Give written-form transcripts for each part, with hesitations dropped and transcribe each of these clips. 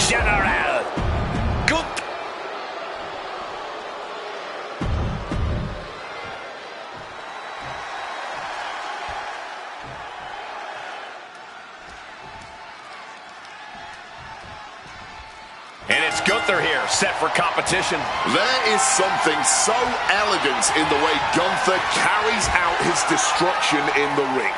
General. Good. And it's Gunther here, set for competition. There is something so elegant in the way Gunther carries out his destruction in the ring.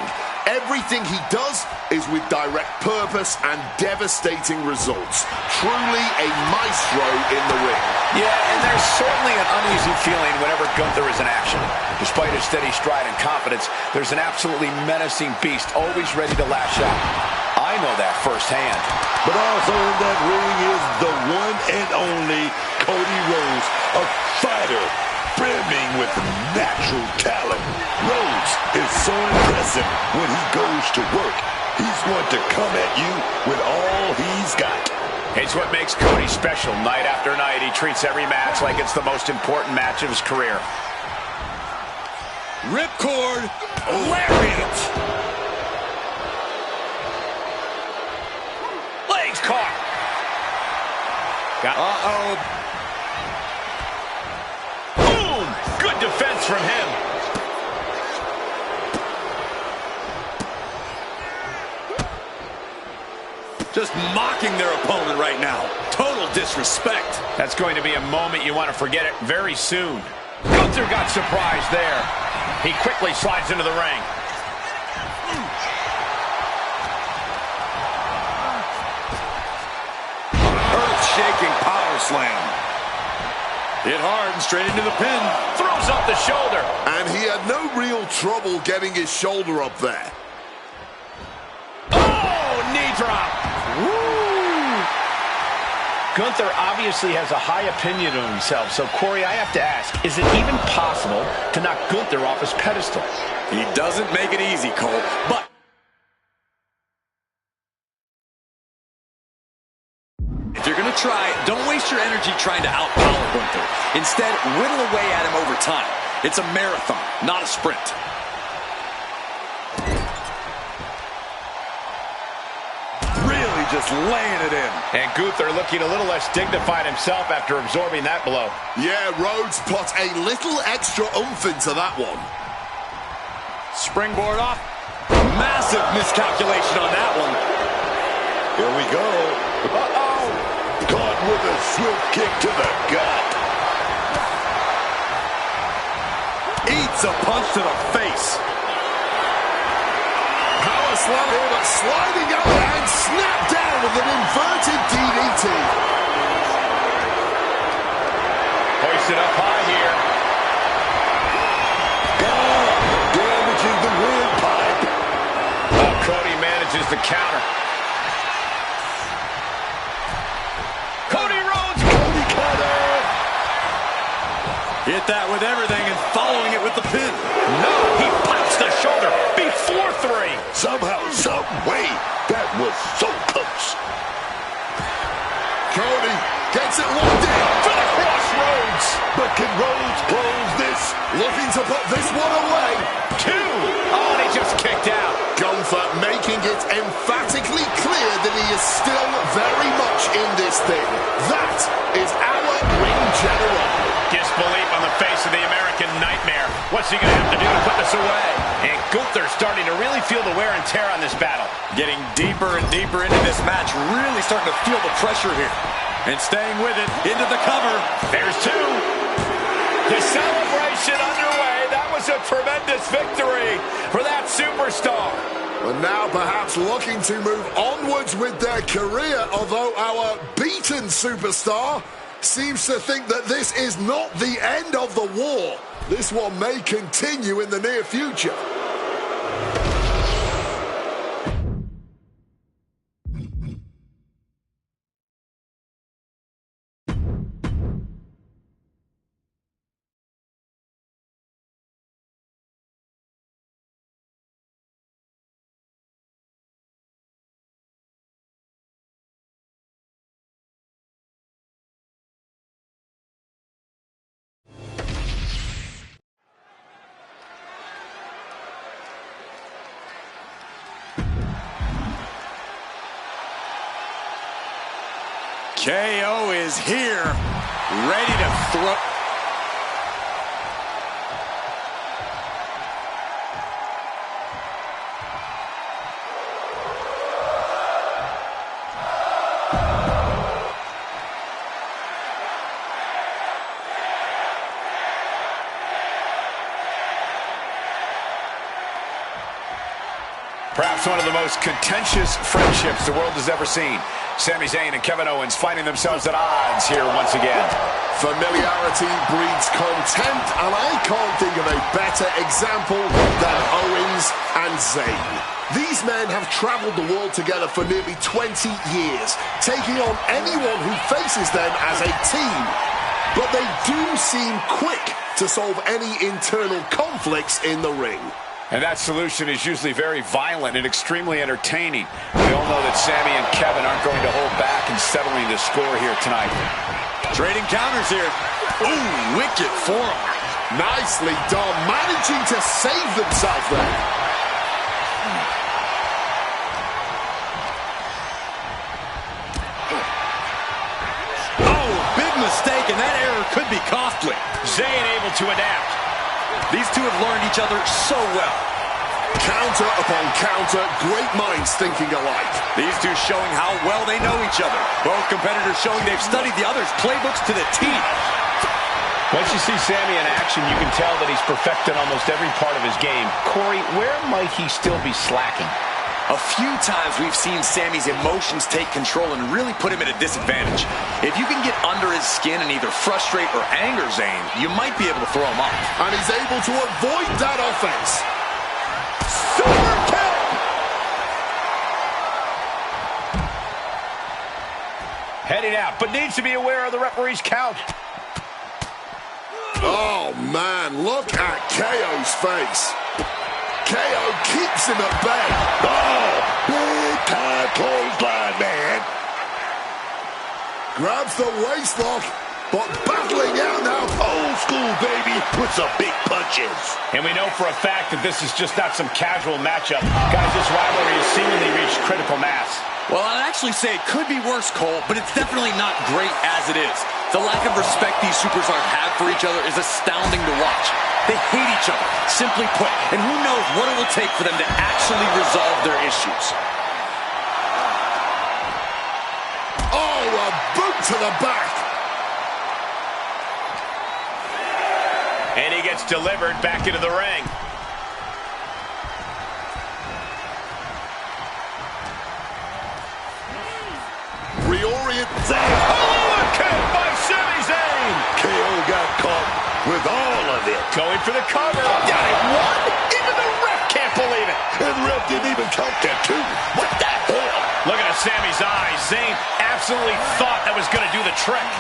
Everything he does is with direct purpose and devastating results. Truly a maestro in the ring. Yeah, and there's certainly an uneasy feeling whenever Gunther is in action. Despite his steady stride and confidence, there's an absolutely menacing beast always ready to lash out. I know that firsthand. But also in that ring is the one and only Cody Rhodes, a fighter brimming with natural talent. Rhodes is so impressive when he goes to work. He's going to come at you with all he's got. It's what makes Cody special. Night after night, he treats every match like it's the most important match of his career. Ripcord, lariat. Legs caught. Uh-oh. Boom! Good defense from him. Just mocking their opponent right now. Total disrespect. That's going to be a moment you want to forget it very soon. Gunther got surprised there. He quickly slides into the ring. Earth-shaking power slam. Hit hard and straight into the pin. Throws up the shoulder. And he had no real trouble getting his shoulder up there. Oh, knee drop. Woo! Gunther obviously has a high opinion of himself, so Corey, I have to ask, is it even possible to knock Gunther off his pedestal? He doesn't make it easy, Cole, but if you're going to try, don't waste your energy trying to outpower Gunther. Instead, whittle away at him over time. It's a marathon, not a sprint. Just laying it in. And Gunther looking a little less dignified himself after absorbing that blow. Yeah, Rhodes put a little extra oomph into that one. Springboard off. Massive miscalculation on that one. Here we go. Uh-oh. Caught with a swift kick to the gut. Eats a punch to the face. Power slam here, but sliding out and snap down with an inverted DDT. Hoisted up high here. Oh, damaging the windpipe. Oh, Cody manages the counter. Cody Rhodes. Cody cutter. Hit that with everything and following it with the pin. No, he pops the shoulder before three. Somehow, some way, that was so close. Cody gets it locked in For the crossroads. But can Rhodes close this? looking to put this one away. Two. Oh, and he just kicked out. Gunther making it emphatically clear that he is still very much in this thing. That is our ring general. Disbelief on the face of the American Nightmare. What's he going to have to do to put this away? And Gunther's starting to really feel the wear and tear on this battle. Getting deeper and deeper into this match, really starting to feel the pressure here. And staying with it, into the cover. There's two. The celebration underway. That was a tremendous victory for that superstar. And now perhaps looking to move onwards with their career, although our beaten superstar seems to think that this is not the end of the war. This one may continue in the near future. KO is here, ready to throw. Perhaps one of the most contentious friendships the world has ever seen. Sami Zayn and Kevin Owens finding themselves at odds here once again. Familiarity breeds contempt, and I can't think of a better example than Owens and Zayn. These men have traveled the world together for nearly 20 years, taking on anyone who faces them as a team. But they do seem quick to solve any internal conflicts in the ring. And that solution is usually very violent and extremely entertaining. We all know that Sami and Kevin aren't going to hold back in settling the score here tonight. Trading counters here. Ooh, wicked forearm. Nicely done, managing to save themselves there. Oh, big mistake, and that error could be costly. Zayn able to adapt. These two have learned each other so well. Counter upon counter, great minds thinking alike. These two showing how well they know each other. Both competitors showing they've studied the other's playbooks to the T. Once you see Sami in action, you can tell that he's perfected almost every part of his game. Corey, where might he still be slacking? A few times we've seen Sami's emotions take control and really put him at a disadvantage. If you can get under his skin and either frustrate or anger Zayn, you might be able to throw him off. And he's able to avoid that offense. Super kick! Heading out, but needs to be aware of the referee's count. Oh, man, look at KO's face. KO keeps him at bay. Oh, big time clothesline, man. Grabs the waistlock, but battling out now. Old school, baby, with some big punches. And we know for a fact that this is just not some casual matchup. Guys, this rivalry has seemingly reached critical mass. Well, I'd actually say it could be worse, Cole, but it's definitely not great as it is. The lack of respect these superstars have for each other is astounding to watch. They hate each other, simply put, and who knows what it will take for them to actually resolve their issues. Oh, a boot to the back. And he gets delivered back into the ring. Reorient. Oh, a kick by Sami Zayn. KO got caught with all of it. Going for the cover. Got it. What? Even the ref can't believe it. And the ref didn't even count that, too. What the hell? Looking at Sami's eyes, Zayn absolutely thought that was going to do the trick.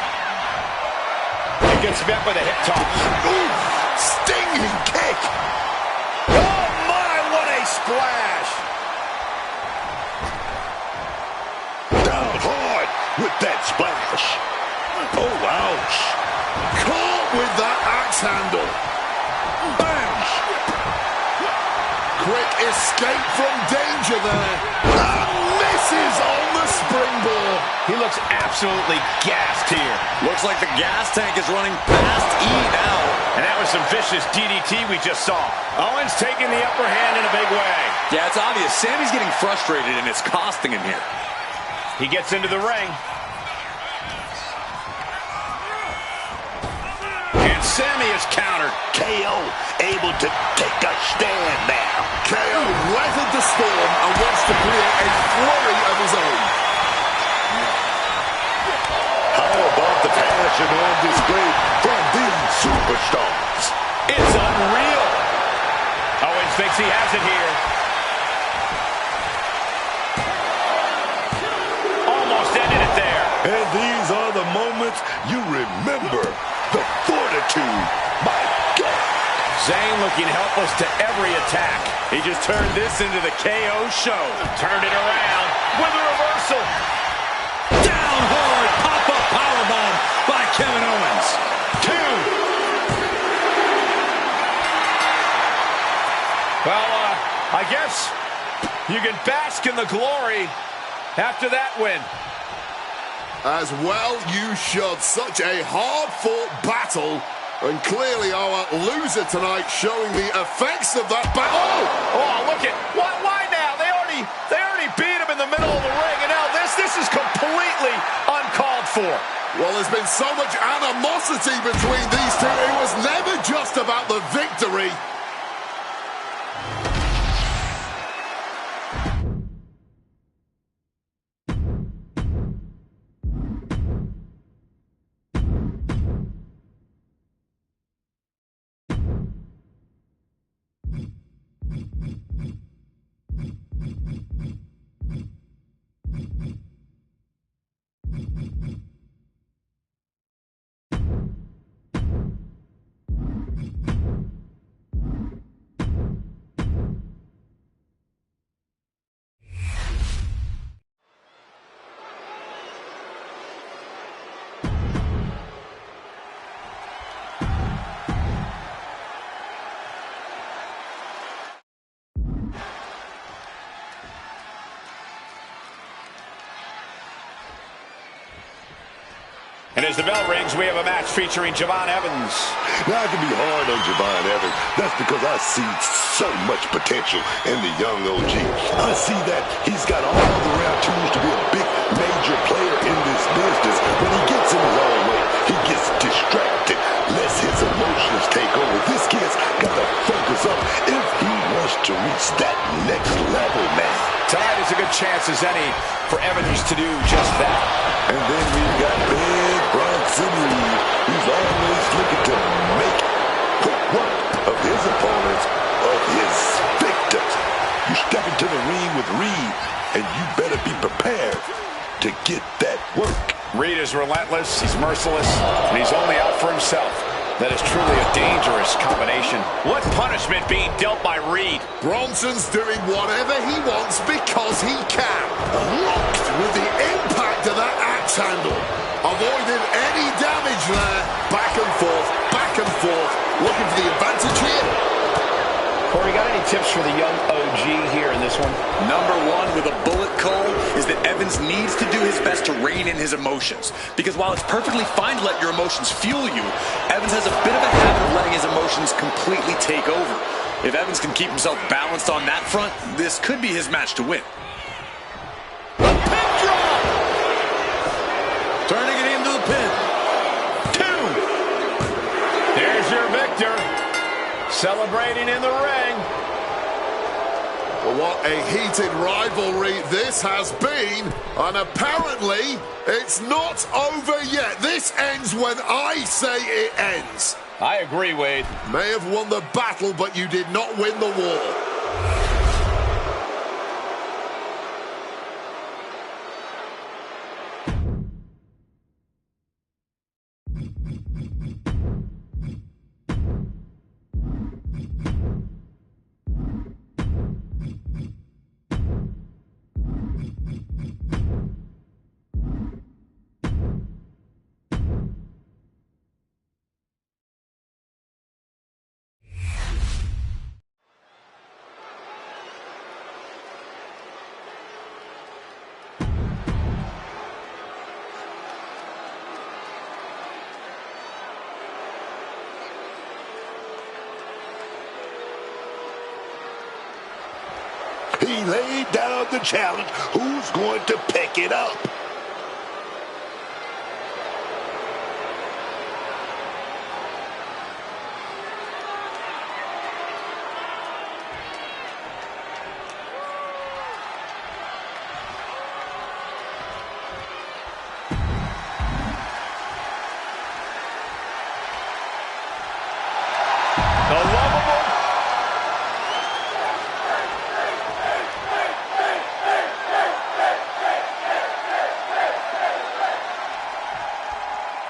He gets met with a hip toss. Ooh, stinging kick. Oh, my, what a splash. Down hard with that splash. Oh, ouch. Caught with that axe handle. Bang! Quick escape from danger there. And misses on the springboard. He looks absolutely gassed here. Looks like the gas tank is running past E now. And that was some vicious DDT we just saw. Owens taking the upper hand in a big way. Yeah, it's obvious. Sami's getting frustrated, and it's costing him here. He gets into the ring. And Sami is countered. KO able to take a stand now. KO weathered the storm and wants to create a flurry of his own. How about the passion on display from these superstars? It's unreal. Owens thinks he has it here. Almost ended it there. And these are the moments you remember. The fortitude. My God. Zayn looking helpless to every attack. He just turned this into the KO show. Turned it around with a reversal. Down hard, pop-up powerbomb by Kevin Owens. 2. Well, I guess you can bask in the glory after that win. As well you should. Such a hard-fought battle. And clearly our loser tonight showing the effects of that battle. Oh, look at... Why now? They already beat him in the middle of the ring, and now this is completely uncalled for. Well, there's been so much animosity between these two. It was never just about the victory. And as the bell rings, we have a match featuring Javon Evans. Now, I can be hard on Javon Evans. That's because I see so much potential in the young OG. I see that he's got all the rare tools to be a big, major player in this business. When he gets in his own way, he gets distracted, lets his emotions take over. This kid's got to focus up if he wants to reach that next level, man. Tonight is a good chance as any for Evans to do just that. And then we've got Big Bronson Reed, who's always looking to make quick work of his opponents, of his victims. You step into the ring with Reed, and you better be prepared to get that work. Reed is relentless, he's merciless, and he's only out for himself. That is truly a dangerous combination. What punishment being dealt by Reed? Bronson's doing whatever he wants because he can. Locked with the impact of that axe handle. Avoiding any damage there. Back and forth, looking for the advantage here. Corey, got any tips for the young OG here in this one? Number one with a bullet, Cole, is that Evans needs to do his best to rein in his emotions. Because while it's perfectly fine to let your emotions fuel you, Evans has a bit of a habit of letting his emotions completely take over. If Evans can keep himself balanced on that front, this could be his match to win. Pin drop! Turning it into the pin. 2. There's your victor. Celebrating in the ring. What a heated rivalry this has been. And apparently, it's not over yet. This ends when I say it ends. I agree, Wade. May have won the battle, but you did not win the war. He laid down the challenge. Who's going to pick it up?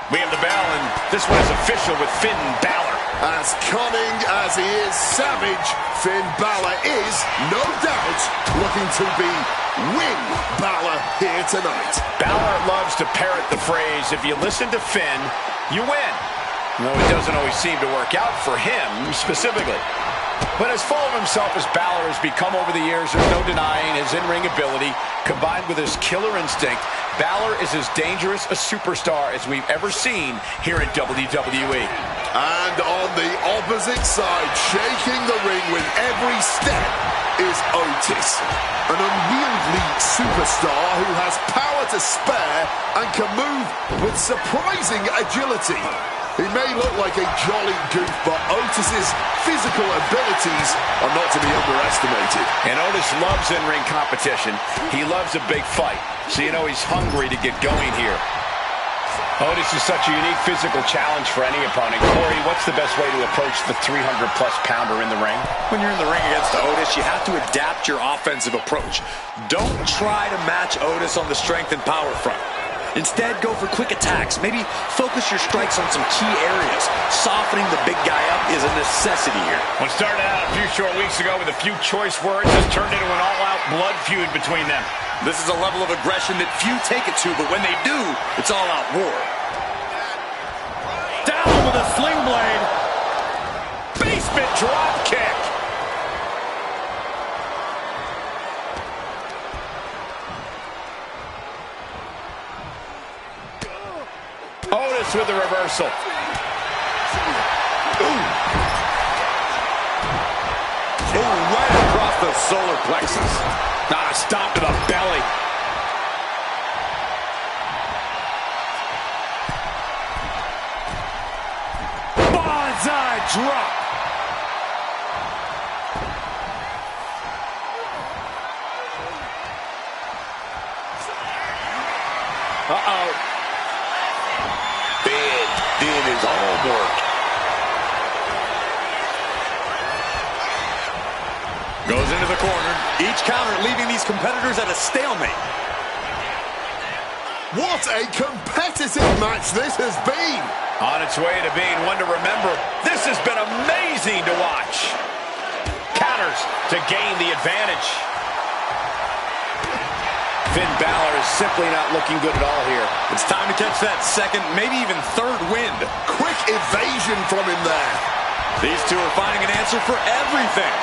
We have the bell, and this one is official with Finn Balor. As cunning as he is savage, Finn Balor is, no doubt, looking to be win Balor here tonight. Balor loves to parrot the phrase, if you listen to Finn, you win. Though it doesn't always seem to work out for him specifically. But as full of himself as Balor has become over the years, there's no denying his in-ring ability. Combined with his killer instinct, Balor is as dangerous a superstar as we've ever seen here in WWE. And on the opposite side, shaking the ring with every step, is Otis. An unwieldy superstar who has power to spare and can move with surprising agility. He may look like a jolly goof, but Otis's physical abilities are not to be underestimated. And Otis loves in-ring competition. He loves a big fight, so you know he's hungry to get going here. Otis is such a unique physical challenge for any opponent. Corey, what's the best way to approach the 300-plus pounder in the ring? When you're in the ring against Otis, you have to adapt your offensive approach. Don't try to match Otis on the strength and power front. Instead, go for quick attacks. Maybe focus your strikes on some key areas. Softening the big guy up is a necessity here. What started out a few short weeks ago with a few choice words has turned into an all-out blood feud between them. This is a level of aggression that few take it to, but when they do, it's all-out war. Down with a sling blade. Basement drop kick. Otis with the reversal. Ooh, right across the solar plexus. Not a stop to the belly. Bonsai drop. Uh-oh. Did his homework. Goes into the corner. Each counter leaving these competitors at a stalemate. What a competitive match this has been! On its way to being one to remember, this has been amazing to watch. Counters to gain the advantage. Finn Balor is simply not looking good at all here. It's time to catch that second, maybe even third wind. Quick evasion from him there. These two are finding an answer for everything.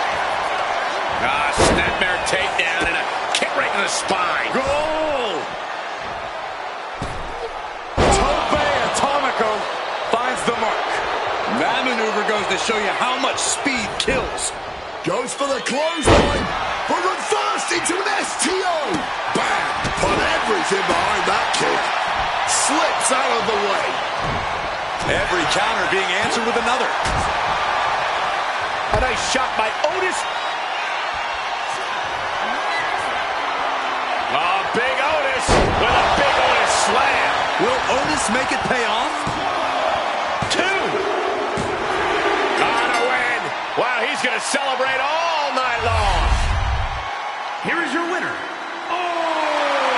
Snapmare takedown and a kick right in the spine. Goal! Tope Atomico finds the mark. That maneuver goes to show you how much speed kills. Goes for the clothesline. But run first into an STO. Bam! Put everything behind that kick. Slips out of the way. Every counter being answered with another. A nice shot by Otis. Big Otis with a big Otis slam. Will Otis make it pay off? 2. Gonna win. Wow, he's going to celebrate all night long. Here is your winner, Otis.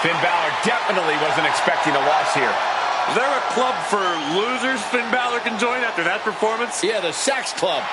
Finn Balor definitely wasn't expecting a loss here. Is there a club for losers Finn Balor can join after that performance? Yeah, the Sax Club.